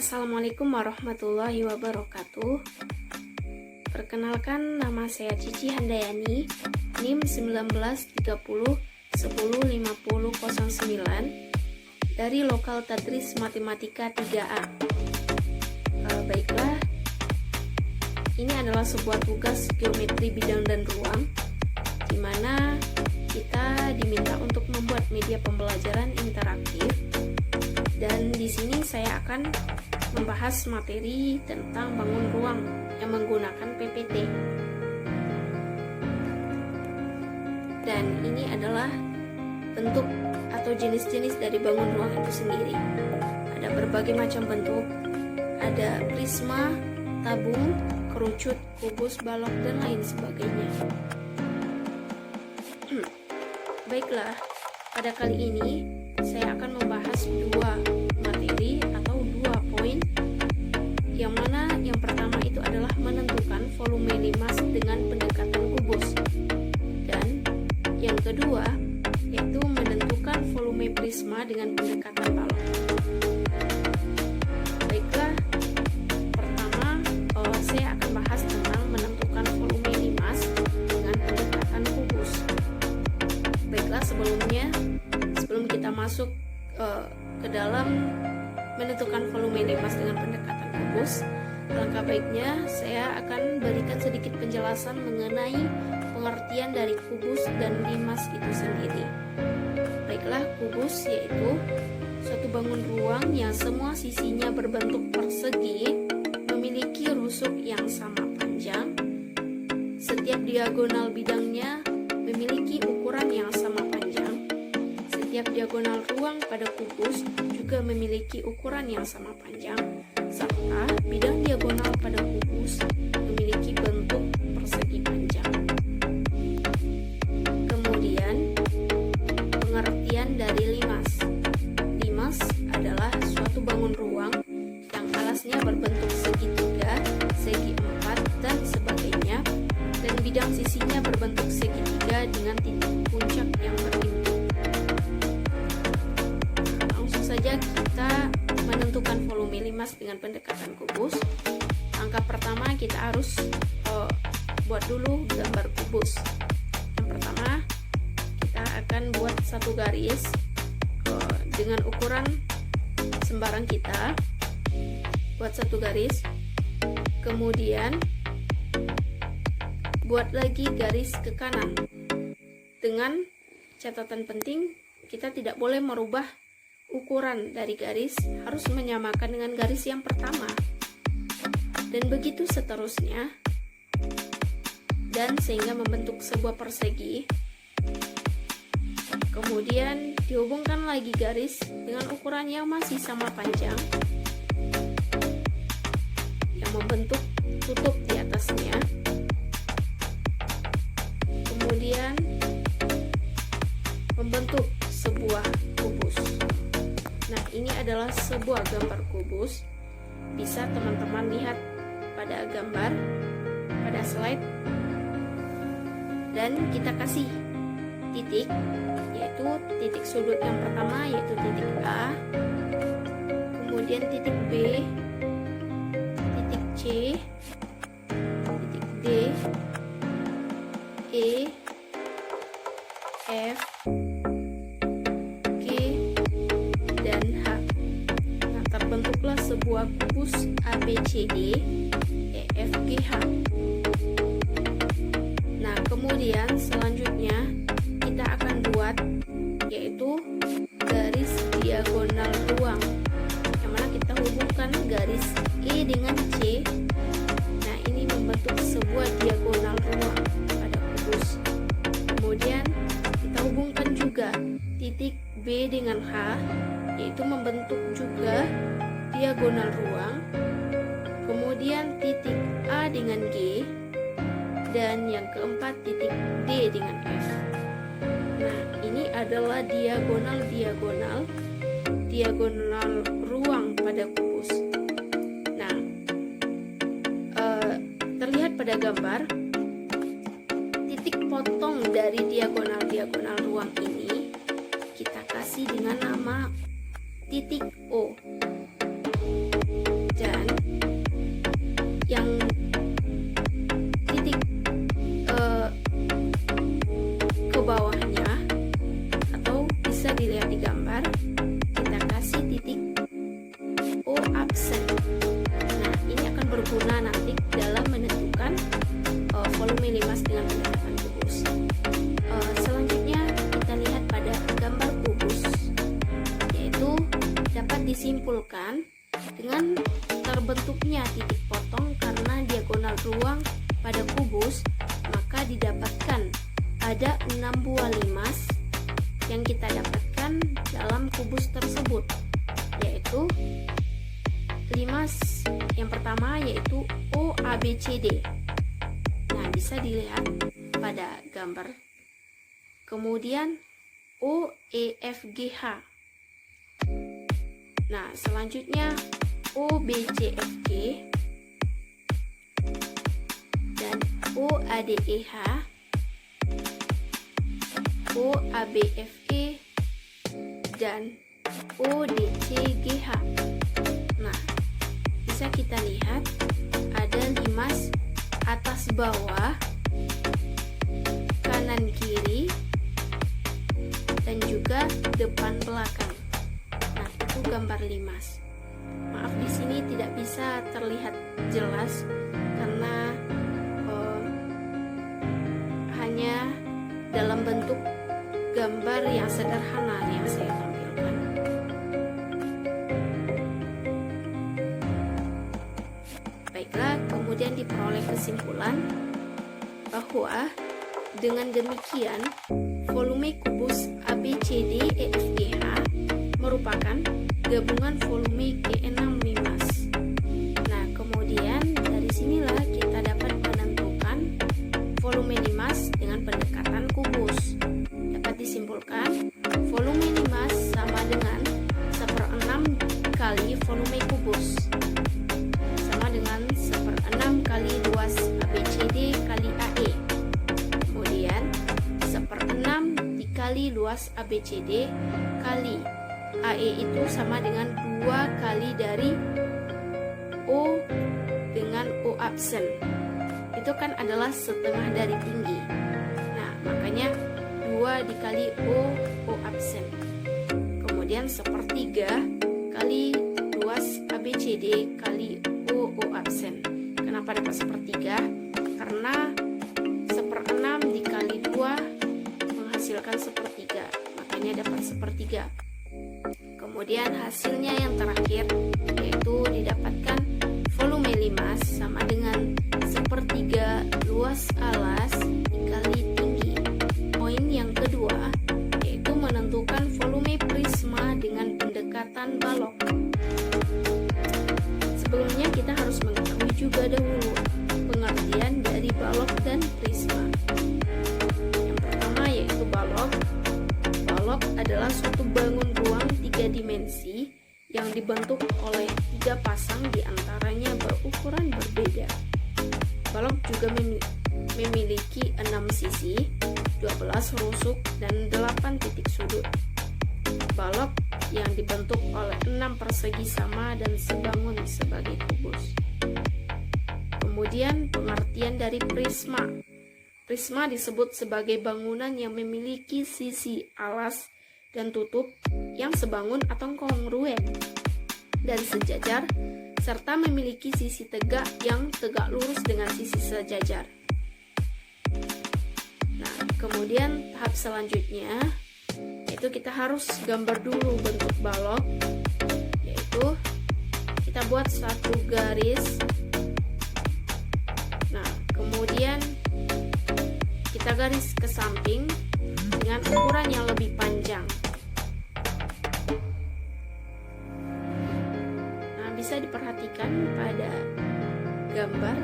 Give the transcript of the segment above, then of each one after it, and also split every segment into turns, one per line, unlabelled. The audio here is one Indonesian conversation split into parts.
Assalamualaikum warahmatullahi wabarakatuh. Perkenalkan, nama saya Cici Handayani, NIM 1930105009 dari Lokal Tadris Matematika 3A. Baiklah, ini adalah sebuah tugas geometri bidang dan ruang, di mana kita diminta untuk membuat media pembelajaran interaktif. Dan di sini saya akan membahas materi tentang bangun ruang yang menggunakan PPT. Dan ini adalah bentuk atau jenis-jenis dari bangun ruang itu sendiri. Ada berbagai macam bentuk, ada prisma, tabung, kerucut, kubus, balok, dan lain sebagainya. Baiklah, pada kali ini saya akan membahas dua materi atau dua poin, yang mana yang pertama itu adalah menentukan volume limas dengan pendekatan kubus, dan yang kedua yaitu menentukan volume prisma dengan pendekatan balok. Baiklah, pertama saya akan bahas tentang menentukan volume limas dengan pendekatan kubus. Baiklah, sebelum kita masuk ke dalam menentukan volume limas dengan pendekatan kubus, alangkah baiknya saya akan berikan sedikit penjelasan mengenai pengertian dari kubus dan limas itu sendiri. Baiklah, kubus yaitu suatu bangun ruang yang semua sisinya berbentuk persegi, memiliki rusuk yang sama panjang. Setiap diagonal bidangnya memiliki ukuran yang sama panjang. Setiap diagonal ruang pada kubus juga memiliki ukuran yang sama panjang, serta bidang diagonal pada kubus memiliki bentuk persegi panjang. Kemudian, pengertian dari limas. Limas adalah suatu bangun ruang yang alasnya berbentuk segitiga, segi empat, dan sebagainya, dan bidang sisinya berbentuk segitiga dengan titik puncak yang berimbang. Langsung saja kita menentukan volume limas dengan pendekatan kubus. Langkah pertama kita harus buat dulu gambar kubus. Yang pertama kita akan buat satu garis dengan ukuran sembarang kita. Buat satu garis, kemudian buat lagi garis ke kanan. Dengan catatan penting, kita tidak boleh merubah ukuran dari garis, harus menyamakan dengan garis yang pertama. Dan begitu seterusnya. Dan sehingga membentuk sebuah persegi. Kemudian dihubungkan lagi garis dengan ukuran yang masih sama panjang, yang membentuk tutup di atasnya. Kemudian membentuk sebuah kubus. Nah, ini adalah sebuah gambar kubus. Bisa teman-teman lihat pada gambar, pada slide. Dan kita kasih titik, yaitu titik sudut yang pertama yaitu titik A, kemudian titik B, titik C, titik D, E, F, G, dan H. Nah, terbentuklah sebuah kubus ABCD EFGH. Nah, kemudian selanjutnya kita akan buat yaitu garis diagonal ruang, yang mana kita hubungkan garis E dengan C. Nah, ini membentuk sebuah diagonal ruang pada kubus. Kemudian kita hubungkan juga titik B dengan H, yaitu membentuk juga diagonal ruang. Kemudian titik A dengan G, dan yang keempat titik D dengan F. Nah, ini adalah diagonal ruang pada kubus. Nah, terlihat pada gambar, titik potong dari diagonal ruang ini kita kasih dengan nama titik O. O absen. Nah, ini akan berguna nanti dalam menentukan volume limas dengan pendekatan kubus. Selanjutnya kita lihat pada gambar kubus, yaitu dapat disimpulkan dengan terbentuknya titik potong karena diagonal ruang pada kubus, maka didapatkan ada 6 buah limas yang kita dapatkan dalam kubus tersebut, yaitu limas yang pertama yaitu OABCD. Nah, bisa dilihat pada gambar. Kemudian OEFGH. Nah, selanjutnya OBCFG dan OADEH, OABFE dan ODCGH. Nah, bisa kita lihat ada limas atas bawah, kanan kiri, dan juga depan belakang. Nah, itu gambar limas. Maaf, di sini tidak bisa terlihat jelas karena hanya dalam bentuk gambar yang sederhana yang saya tampilkan. Baiklah, kemudian diperoleh kesimpulan bahwa dengan demikian volume kubus ABCDEFGH merupakan gabungan volume G6 limas. Nah, kemudian dari sinilah kita dapat menentukan volume limas dengan pendekatan kubus. Dapat disimpulkan volume limas sama dengan 1/6 kali volume kubus, sama dengan 1/6 kali luas ABCD kali AE. Kemudian 1/6 dikali luas ABCD kali AE itu sama dengan 2 kali dari O dengan O absen. Itu kan adalah setengah dari tinggi. Nah, makanya 2 dikali O absen. Kemudian 1/3 kali luas ABCD kali O absen. Kenapa dapat 1/3? Karena 1/6 dikali 2 menghasilkan 1/3. Makanya dapat 1/3. Kemudian hasilnya yang terakhir yaitu didapatkan volume limas sama dengan 1/3 luas alas dikali tinggi. Poin yang kedua yaitu menentukan volume prisma dengan pendekatan balok. Sebelumnya kita harus mengetahui juga dahulu pengertian dari balok dan prisma. Yang pertama yaitu balok. Balok adalah suatu bangun ruang 3 dimensi yang dibentuk oleh 3 pasang diantaranya berukuran berbeda. Balok juga memiliki 6 sisi, 12 rusuk, dan 8 titik sudut. Balok yang dibentuk oleh 6 persegi sama dan sebangun sebagai kubus. Kemudian pengertian dari prisma. Prisma disebut sebagai bangunan yang memiliki sisi alas dan tutup yang sebangun atau kongruen dan sejajar, serta memiliki sisi tegak yang tegak lurus dengan sisi sejajar. Nah, kemudian tahap selanjutnya yaitu kita harus gambar dulu bentuk balok, yaitu kita buat satu garis. Nah, kemudian kita garis ke samping dengan ukuran yang lebih panjang. Nah, bisa diperhatikan pada gambar.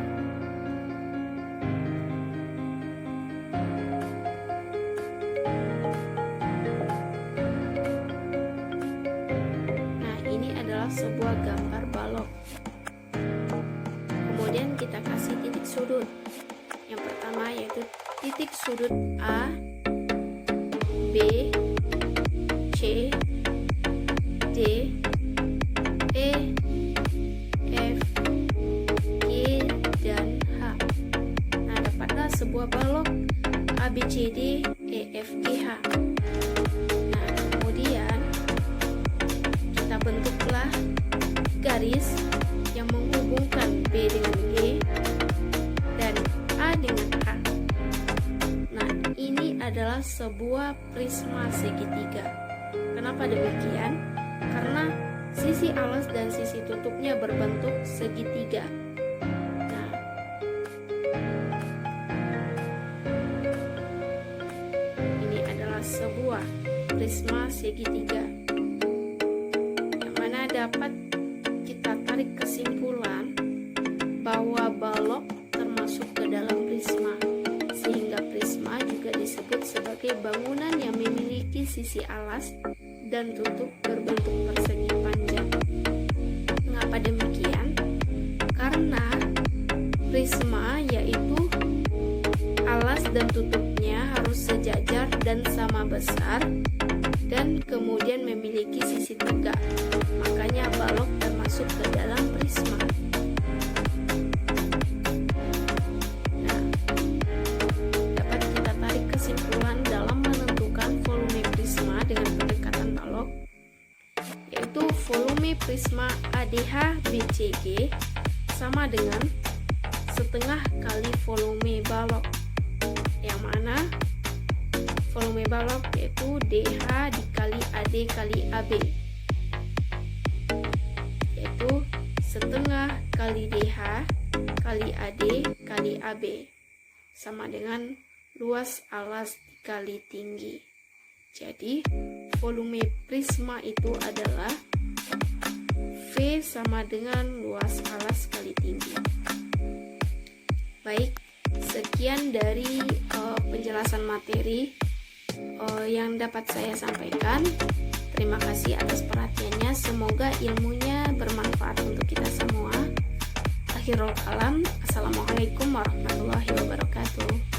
Nah, ini adalah sebuah gambar balok. Kemudian kita kasih titik sudut. Yang pertama yaitu titik sudut A, B, C, D, E, F, G, dan H. Nah, dapatlah sebuah balok ABCD EFGH. Nah, kemudian kita bentuklah garis garis yang menghubungkan B dengan G dan A dengan H. Nah, ini adalah sebuah prisma segitiga. Kenapa demikian? Karena sisi alas dan sisi tutupnya berbentuk segitiga. Nah, ini adalah sebuah prisma segitiga yang mana dapat kita tarik kesimpulan bahwa balok termasuk ke dalam prisma, sehingga prisma juga disebut sebagai bangunan yang memiliki sisi alas dan tutup berbentuk persegi panjang. Mengapa demikian? Karena prisma yaitu alas dan tutupnya harus sejajar dan sama besar dan kemudian memiliki sisi tegak. Makanya balok termasuk ke dalam prisma. Nah, dapat kita tarik kesimpulan dalam menentukan volume prisma dengan pendekatan balok, yaitu volume prisma ADH BCG sama dengan setengah kali volume balok, yang mana volume balok yaitu DH dikali AD kali AB, yaitu setengah kali DH kali AD kali AB sama dengan luas alas dikali tinggi. Jadi volume prisma itu adalah V sama dengan luas alas kali tinggi. Baik, sekian dari penjelasan materi yang dapat saya sampaikan. Terima kasih atas perhatiannya. Semoga ilmunya bermanfaat untuk kita semua. Akhirul kalam. Assalamualaikum warahmatullahi wabarakatuh.